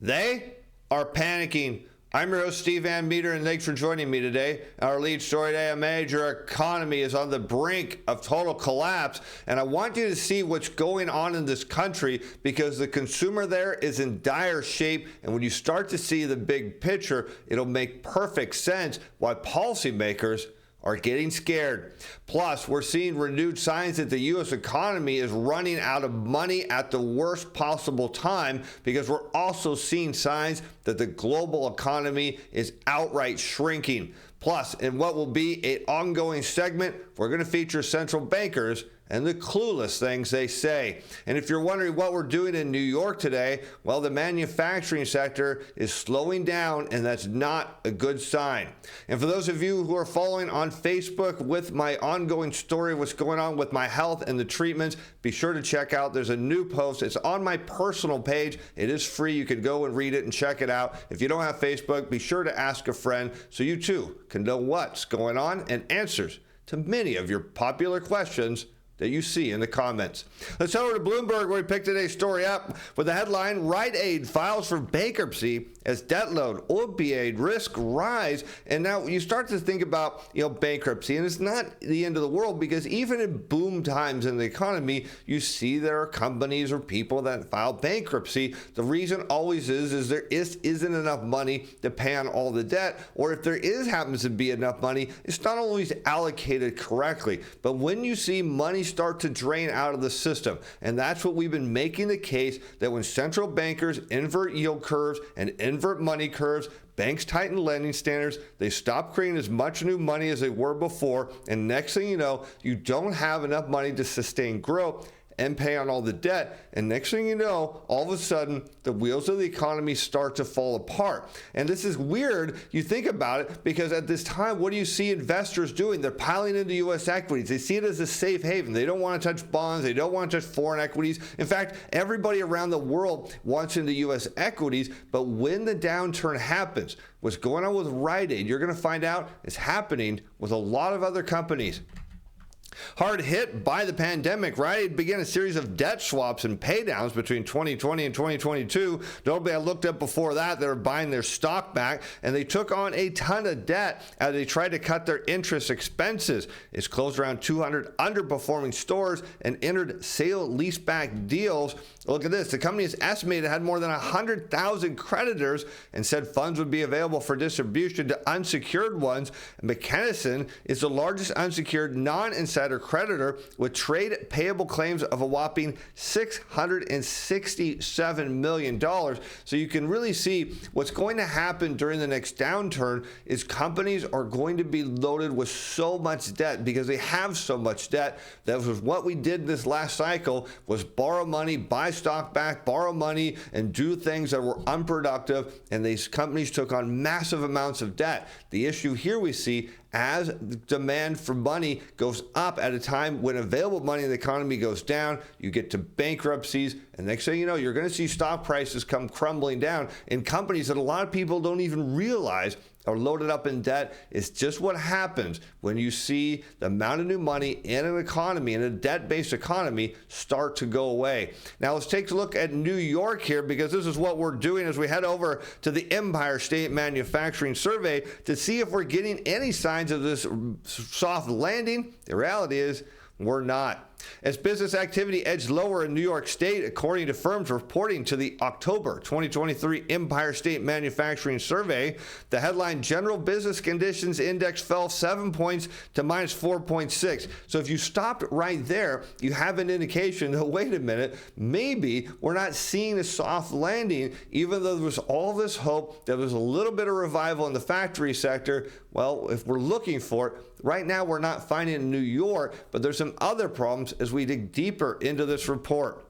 They are panicking. I'm your host, Steve Van Metre, and thanks for joining me today. Our lead story today, a major economy is on the brink of total collapse, and I want you to see what's going on in this country because the consumer there is in dire shape, and when you start to see the big picture, it'll make perfect sense why policymakers are getting scared. Plus, we're seeing renewed signs that the U.S. economy is running out of money at the worst possible time because we're also seeing signs that the global economy is outright shrinking. Plus, in what will be an ongoing segment, we're going to feature central bankers and the clueless things they say. And if you're wondering what we're doing in New York today, well, the manufacturing sector is slowing down, and that's not a good sign. And for those of you who are following on Facebook with my ongoing story, what's going on with my health and the treatments, be sure to check out. There's a new post. It's on my personal page. It is free. You can go and read it and check it out. If you don't have Facebook, be sure to ask a friend so you too can know what's going on and answers to many of your popular questions that you see in the comments. Let's head over to Bloomberg, where we picked today's story up with the headline, Rite Aid files for bankruptcy as debt load, opioid risk rise. And now you start to think about, bankruptcy, and it's not the end of the world because even in boom times in the economy, you see there are companies or people that file bankruptcy. The reason always is there isn't enough money to pay on all the debt, or if there happens to be enough money, it's not always allocated correctly. But when you see money start to drain out of the system, and that's what we've been making the case that when central bankers invert yield curves and invert money curves, banks tighten lending standards, they stop creating as much new money as they were before, and next thing you know, you don't have enough money to sustain growth and pay on all the debt. And next thing you know, all of a sudden, the wheels of the economy start to fall apart. And this is weird, you think about it, because at this time, what do you see investors doing? They're piling into U.S. equities. They see it as a safe haven. They don't want to touch bonds. They don't want to touch foreign equities. In fact, everybody around the world wants into U.S. equities. But when the downturn happens, what's going on with Rite Aid, you're going to find out is happening with a lot of other companies. Hard hit by the pandemic, Rite Aid began a series of debt swaps and paydowns between 2020 and 2022. Notably, I looked up before that, they were buying their stock back, and they took on a ton of debt as they tried to cut their interest expenses. It's closed around 200 underperforming stores and entered sale-leaseback deals. Look at this. The company is estimated it had more than 100,000 creditors and said funds would be available for distribution to unsecured ones. McKesson is the largest unsecured non-insider creditor with trade payable claims of a whopping $667 million. So you can really see what's going to happen during the next downturn is companies are going to be loaded with so much debt because they have so much debt. That was what we did this last cycle, was borrow money, buy stock back, borrow money, and do things that were unproductive, and these companies took on massive amounts of debt. The issue here we see as demand for money goes up at a time when available money in the economy goes down, you get to bankruptcies, and next thing you know, you're going to see stock prices come crumbling down in companies that a lot of people don't even realize are loaded up in debt. It's just what happens when you see the amount of new money in an economy, in a debt-based economy, start to go away. Now let's take a look at New York here, because this is what we're doing as we head over to the Empire State Manufacturing Survey to see if we're getting any signs of this soft landing. The reality is we're not. As business activity edged lower in New York State, according to firms reporting to the October 2023 Empire State Manufacturing Survey, the headline General Business Conditions Index fell 7 points to minus 4.6. So if you stopped right there, you have an indication that, wait a minute, maybe we're not seeing a soft landing, even though there was all this hope, there was a little bit of revival in the factory sector. Well, if we're looking for it, right now we're not finding it in New York, but there's some other problems as we dig deeper into this report.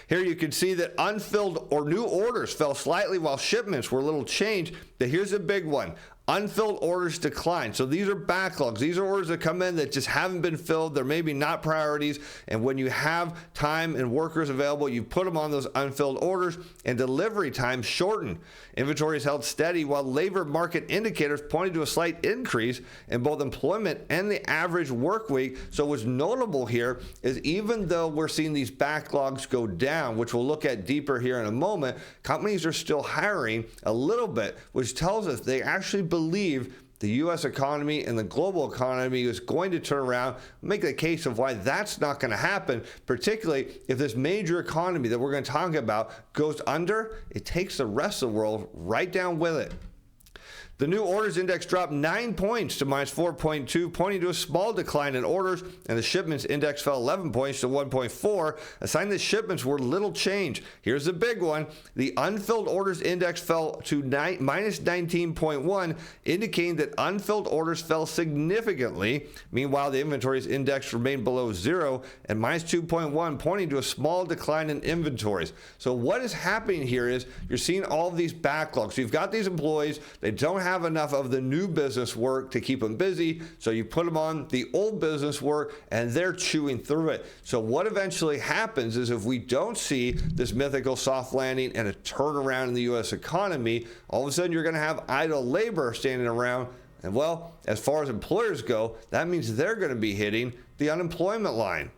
Here you can see that unfilled or new orders fell slightly while shipments were a little changed. But here's a big one. Unfilled orders decline. So these are backlogs. These are orders that come in that just haven't been filled. They're maybe not priorities. And when you have time and workers available, you put them on those unfilled orders, and delivery times shorten. Inventory is held steady while labor market indicators pointed to a slight increase in both employment and the average work week. So what's notable here is even though we're seeing these backlogs go down, which we'll look at deeper here in a moment, companies are still hiring a little bit, which tells us they actually believe the U.S. economy and the global economy is going to turn around, make the case of why that's not going to happen, particularly if this major economy that we're going to talk about goes under. It takes the rest of the world right down with it. The new orders index dropped 9 points to minus 4.2, pointing to a small decline in orders, and the shipments index fell 11 points to 1.4, a sign that shipments were little change. Here's the big one. The unfilled orders index fell to minus 19.1, indicating that unfilled orders fell significantly. Meanwhile, the inventories index remained below zero and minus 2.1, pointing to a small decline in inventories. So what is happening here is you're seeing all of these backlogs. So you've got these employees, they don't have enough of the new business work to keep them busy, so you put them on the old business work and they're chewing through it. So what eventually happens is if we don't see this mythical soft landing and a turnaround in the U.S. economy, all of a sudden you're going to have idle labor standing around, and well, as far as employers go, that means they're going to be hitting the unemployment line.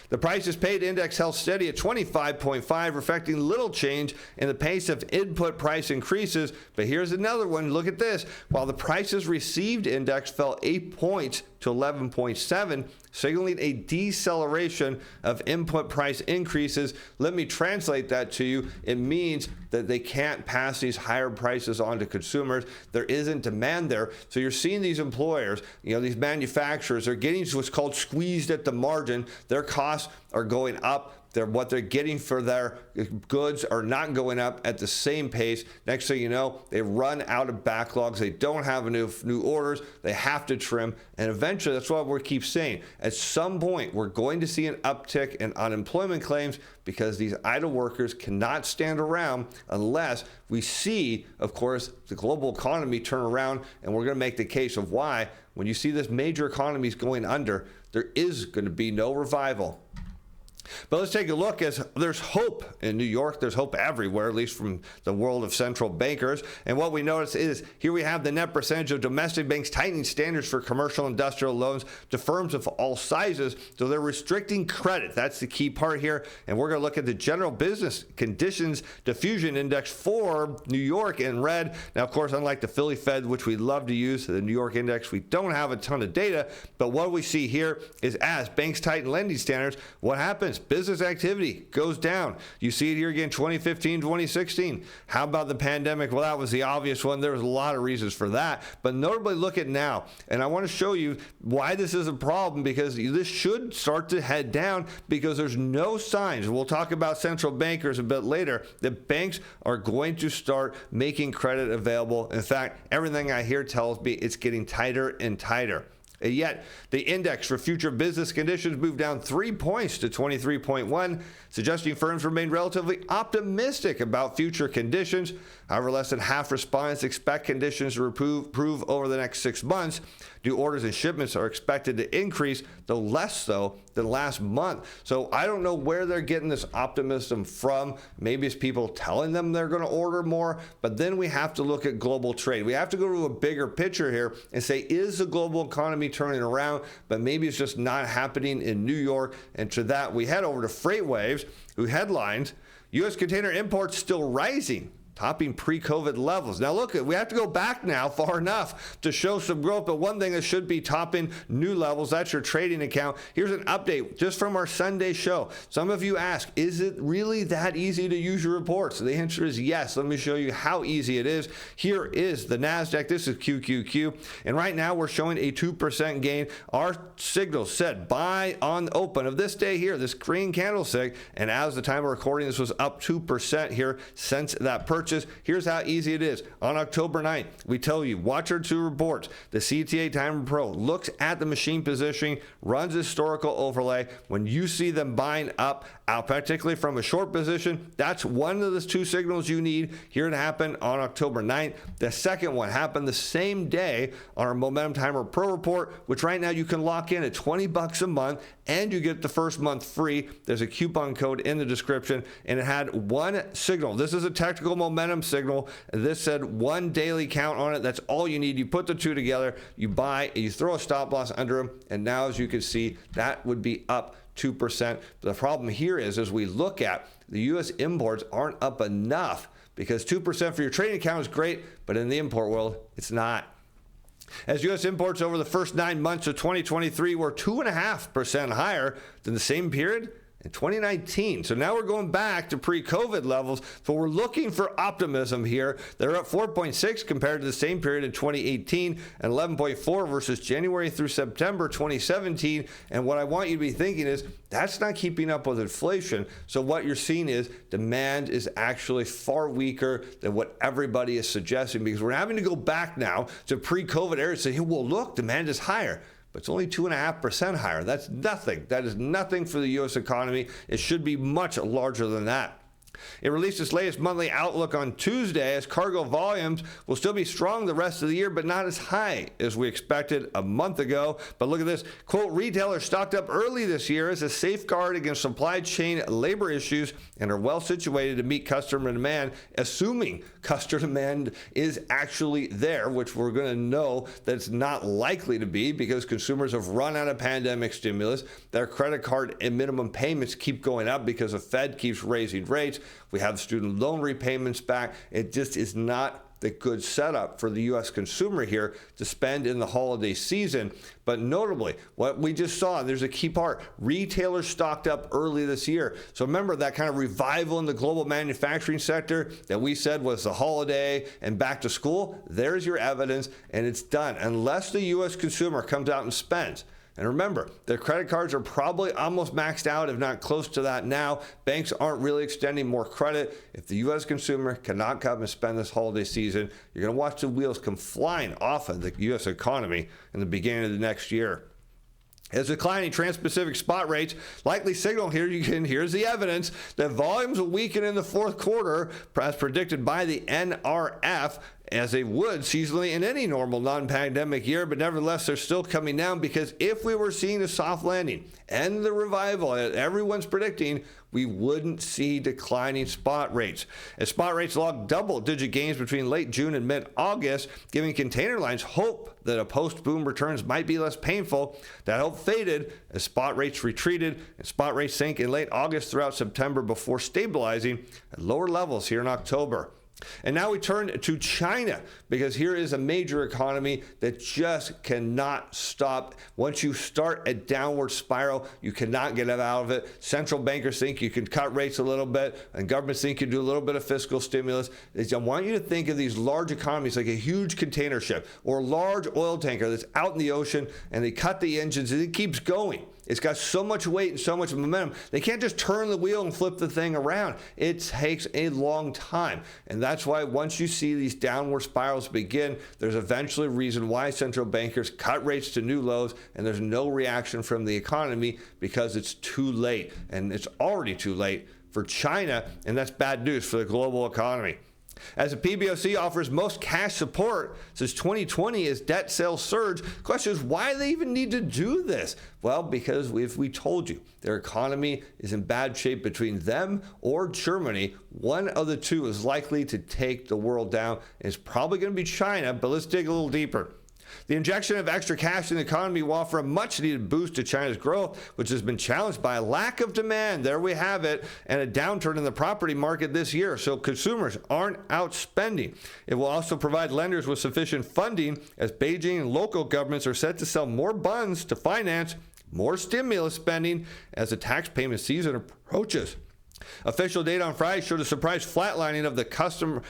The prices paid index held steady at 25.5, reflecting little change in the pace of input price increases. But here's another one. Look at this. While the prices received index fell 8 points to 11.7, signaling a deceleration of input price increases. Let me translate that to you. It means that they can't pass these higher prices on to consumers. There isn't demand there. So you're seeing these employers, these manufacturers are getting what's called squeezed at the margin. Their costs are going up. What they're getting for their goods are not going up at the same pace. Next thing you know, they run out of backlogs. They don't have new orders. They have to trim. And eventually, that's what we keep saying. At some point, we're going to see an uptick in unemployment claims because these idle workers cannot stand around unless we see, of course, the global economy turn around. And we're going to make the case of why, when you see this major economies going under, there is going to be no revival. But let's take a look as there's hope in New York. There's hope everywhere, at least from the world of central bankers. And what we notice is here we have the net percentage of domestic banks tightening standards for commercial industrial loans to firms of all sizes. So they're restricting credit. That's the key part here. And we're going to look at the general business conditions diffusion index for New York in red. Now, of course, unlike the Philly Fed, which we love to use, the New York index, we don't have a ton of data. But what we see here is as banks tighten lending standards, what happens? Business activity goes down. You see it here again, 2015, 2016. How about the pandemic? Well, that was the obvious one. There was a lot of reasons for that. But notably, look at now. And I want to show you why this is a problem, because this should start to head down because there's no signs. We'll talk about central bankers a bit later, that banks are going to start making credit available. In fact, everything I hear tells me it's getting tighter and tighter. And yet, the index for future business conditions moved down 3 points to 23.1, suggesting firms remain relatively optimistic about future conditions. However, less than half respondents expect conditions to improve over the next 6 months. New orders and shipments are expected to increase, though less so than last month. So I don't know where they're getting this optimism from. Maybe it's people telling them they're going to order more, but then we have to look at global trade. We have to go to a bigger picture here and say, is the global economy turning around? But maybe it's just not happening in New York. And to that, we head over to FreightWaves, who headlines, U.S. container imports still rising, topping pre-COVID levels. Now look, we have to go back now far enough to show some growth, but one thing that should be topping new levels, that's your trading account. Here's an update just from our Sunday show. Some of you ask, is it really that easy to use your reports? The answer is yes. Let me show you how easy it is. Here is the NASDAQ. This is QQQ. And right now we're showing a 2% gain. Our signal said buy on open of this day here, this green candlestick. And as the time of recording, this was up 2% here since that purchase. Here's how easy it is. On October 9th, we tell you, watch our two reports. The CTA-Timer Pro looks at the machine positioning, runs historical overlay. When you see them buying up particularly from a short position. That's one of the two signals you need here to happen on October 9th. The second one happened the same day on our Momentum Timer Pro Report, which right now you can lock in at $20 a month and you get the first month free. There's a coupon code in the description, and it had one signal. This is a technical momentum signal. This said one daily count on it. That's all you need. You put the two together, you buy, you throw a stop loss under them, and now as you can see, that would be up 2%. The problem here is, as we look at the U.S. imports aren't up enough, because 2% for your trading account is great, but in the import world, it's not. As U.S. imports over the first 9 months of 2023 were 2.5% higher than the same period in 2019. So now we're going back to pre-COVID levels, but we're looking for optimism here. They're up 4.6 compared to the same period in 2018 and 11.4 versus January through September 2017. And what I want you to be thinking is that's not keeping up with inflation. So what you're seeing is demand is actually far weaker than what everybody is suggesting, because we're having to go back now to pre-COVID era and say, hey, well, look, demand is higher. But it's only 2.5% higher. That's nothing. That is nothing for the U.S. economy. It should be much larger than that. It released its latest monthly outlook on Tuesday, as cargo volumes will still be strong the rest of the year, but not as high as we expected a month ago. But look at this. Quote, retailers stocked up early this year as a safeguard against supply chain labor issues and are well situated to meet customer demand, assuming customer demand is actually there, which we're going to know that it's not likely to be, because consumers have run out of pandemic stimulus. Their credit card and minimum payments keep going up because the Fed keeps raising rates. We have student loan repayments back. It just is not the good setup for the U.S. consumer here to spend in the holiday season. But notably, what we just saw, there's a key part. Retailers stocked up early this year. So remember that kind of revival in the global manufacturing sector that we said was the holiday and back to school? There's your evidence, and it's done. Unless the U.S. consumer comes out and spends. And remember, their credit cards are probably almost maxed out, if not close to that now. Banks aren't really extending more credit. If the U.S. consumer cannot come and spend this holiday season, you're going to watch the wheels come flying off of the U.S. economy in the beginning of the next year. As declining trans-Pacific spot rates likely signal here, here's the evidence that volumes will weaken in the fourth quarter, as predicted by the NRF, as they would seasonally in any normal non-pandemic year. But nevertheless, they're still coming down, because if we were seeing a soft landing and the revival that everyone's predicting, we wouldn't see declining spot rates. As spot rates logged double-digit gains between late June and mid-August, giving container lines hope that a post-boom returns might be less painful. That hope faded as spot rates retreated, and spot rates sank in late August throughout September before stabilizing at lower levels here in October. And now we turn to China, because here is a major economy that just cannot stop. Once you start a downward spiral, you cannot get out of it. Central bankers think you can cut rates a little bit, and governments think you can do a little bit of fiscal stimulus. I want you to think of these large economies like a huge container ship or a large oil tanker that's out in the ocean, and they cut the engines and it keeps going. It's got so much weight and so much momentum. They can't just turn the wheel and flip the thing around. It takes a long time. And that's why once you see these downward spirals begin, there's eventually a reason why central bankers cut rates to new lows, and there's no reaction from the economy, because it's too late. And it's already too late for China, and that's bad news for the global economy. As the PBOC offers most cash support since 2020 as debt sales surge, the question is why they even need to do this? Well, because we told you, their economy is in bad shape. Between them or Germany, one of the two is likely to take the world down. It's probably going to be China, but let's dig a little deeper. The injection of extra cash in the economy will offer a much-needed boost to China's growth, which has been challenged by a lack of demand, there we have it, and a downturn in the property market this year, so consumers aren't out spending. It will also provide lenders with sufficient funding, as Beijing and local governments are set to sell more bonds to finance more stimulus spending as the tax payment season approaches. Official data on Friday showed a surprise flatlining of the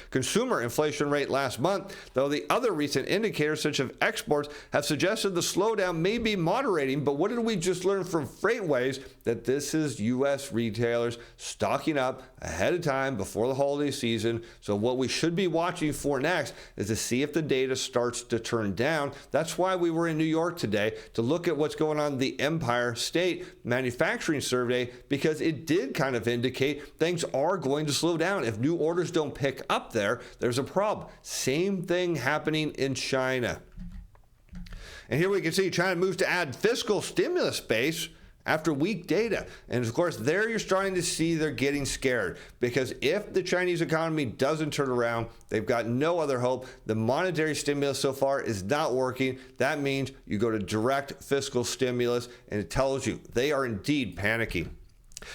consumer inflation rate last month, though the other recent indicators, such as exports, have suggested the slowdown may be moderating. But what did we just learn from FreightWaves? that this is U.S. retailers stocking up ahead of time before the holiday season. So what we should be watching for next is to see if the data starts to turn down. That's why we were in New York today to look at what's going on in the Empire State Manufacturing Survey, because it did kind of indicate things are going to slow down. If new orders don't pick up there, there's a problem. Same thing happening in China. And here we can see China moves to add fiscal stimulus base after weak data. And of course, there you're starting to see they're getting scared, because if the Chinese economy doesn't turn around, they've got no other hope. The monetary stimulus so far is not working. That means you go to direct fiscal stimulus, and it tells you they are indeed panicking.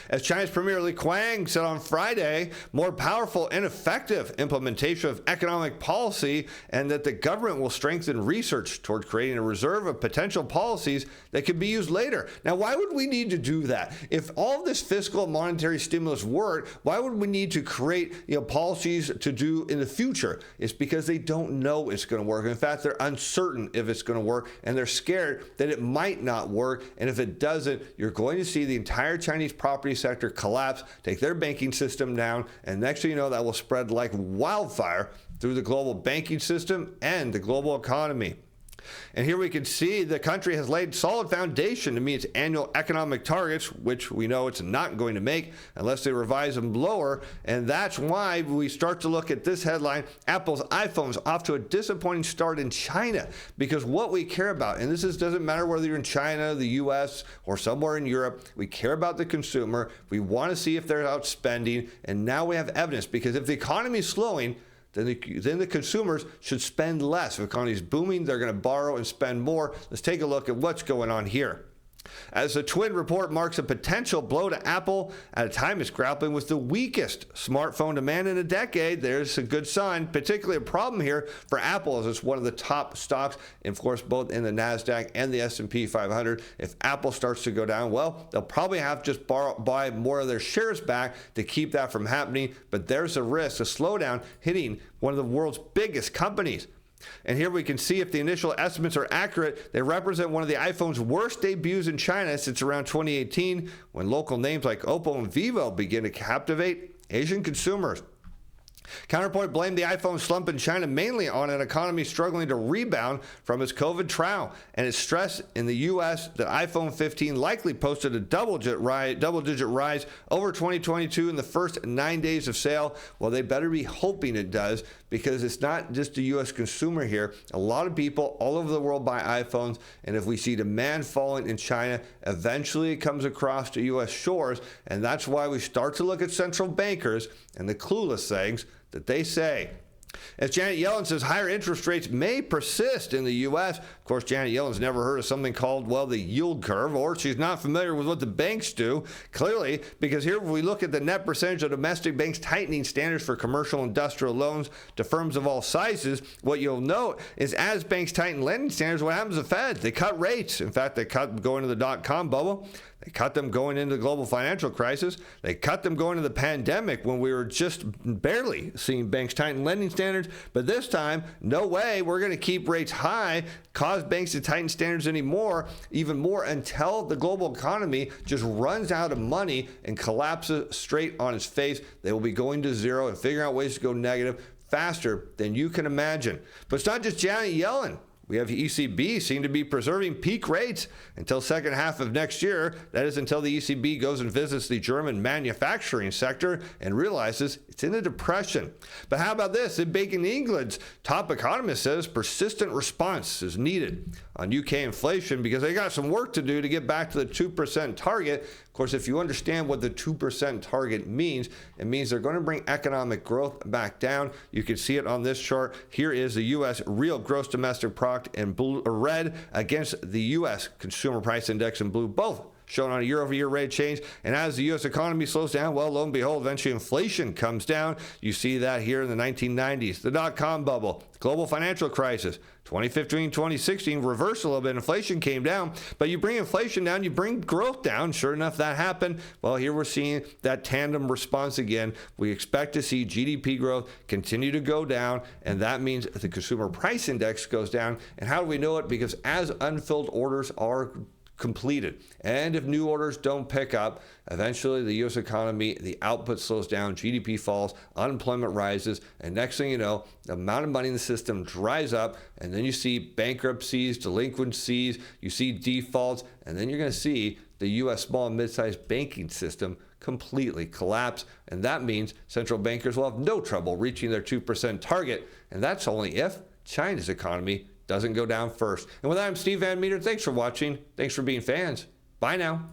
As China's Premier Li Qiang said on Friday, more powerful and effective implementation of economic policy, and that the government will strengthen research toward creating a reserve of potential policies that could be used later. Now, why would we need to do that? If all of this fiscal and monetary stimulus worked, why would we need to create policies to do in the future? It's because they don't know it's going to work. In fact, they're uncertain if it's going to work, and they're scared that it might not work. And if it doesn't, you're going to see the entire Chinese property sector collapse, take their banking system down, and next thing you know, that will spread like wildfire through the global banking system and the global economy. And here we can see the country has laid solid foundation to meet its annual economic targets, which we know it's not going to make unless they revise them lower. And that's why we start to look at this headline: Apple's iPhones off to a disappointing start in China. Because what we care about, and this doesn't matter whether you're in China, the US, or somewhere in Europe, we care about the consumer. We want to see if they're out spending. And now we have evidence, because if the economy is slowing, then the consumers should spend less. If the economy is booming, they're going to borrow and spend more. Let's take a look at what's going on here. As the Twin report marks a potential blow to Apple at a time it's grappling with the weakest smartphone demand in a decade, there's a good sign. Particularly a problem here for Apple, as it's one of the top stocks, and of course, both in the NASDAQ and the S&P 500. If Apple starts to go down, well, they'll probably have to just buy more of their shares back to keep that from happening. But there's a risk, a slowdown hitting one of the world's biggest companies. And here we can see, if the initial estimates are accurate, they represent one of the iPhone's worst debuts in China since around 2018, when local names like Oppo and Vivo began to captivate Asian consumers. Counterpoint blamed the iPhone slump in China mainly on an economy struggling to rebound from its COVID trial, and it stressed in the U.S. that iPhone 15 likely posted a double-digit rise over 2022 in the first 9 days of sale. Well, they better be hoping it does, because it's not just the U.S. consumer here. A lot of people all over the world buy iPhones, and if we see demand falling in China, eventually it comes across to U.S. shores, and that's why we start to look at central bankers and the clueless things that they say. As Janet Yellen says, higher interest rates may persist in the U.S. Of course, Janet Yellen's never heard of something called, well, the yield curve, or she's not familiar with what the banks do, clearly, because here we look at the net percentage of domestic banks tightening standards for commercial industrial loans to firms of all sizes. What you'll note is, as banks tighten lending standards, what happens to the Fed? They cut rates. In fact, they cut going to the dot-com bubble. They cut them going into the global financial crisis. They cut them going into the pandemic, when we were just barely seeing banks tighten lending standards. But this time, no way, we're going to keep rates high, cause banks to tighten standards even more, until the global economy just runs out of money and collapses straight on its face. They will be going to zero and figuring out ways to go negative faster than you can imagine. But it's not just Janet Yellen. We have ECB seem to be preserving peak rates until second half of next year. That is, until the ECB goes and visits the German manufacturing sector and realizes it's in a depression. But how about this? In Bank of England's top economist says persistent response is needed on UK inflation, because they got some work to do to get back to the 2% target. Of course, if you understand what the 2% target means, it means they're going to bring economic growth back down. You can see it on this chart. Here is the U.S. real gross domestic product in blue, red, against the U.S. consumer price index in blue, both shown on a year-over-year rate change. And as the U.S. economy slows down, well, lo and behold, eventually inflation comes down. You see that here in the 1990s, the dot-com bubble, global financial crisis, 2015, 2016, reversed a little bit. Inflation came down, but you bring inflation down, you bring growth down. Sure enough, that happened. Well, here we're seeing that tandem response again. We expect to see GDP growth continue to go down, and that means the consumer price index goes down. And how do we know it? Because as unfilled orders are completed. And if new orders don't pick up, eventually the U.S. economy, the output slows down, GDP falls, unemployment rises, and next thing you know, the amount of money in the system dries up, and then you see bankruptcies, delinquencies, you see defaults, and then you're going to see the U.S. small and mid-sized banking system completely collapse. And that means central bankers will have no trouble reaching their 2% target. And that's only if China's economy doesn't go down first. And with that, I'm Steve Van Metre. Thanks for watching. Thanks for being fans. Bye now.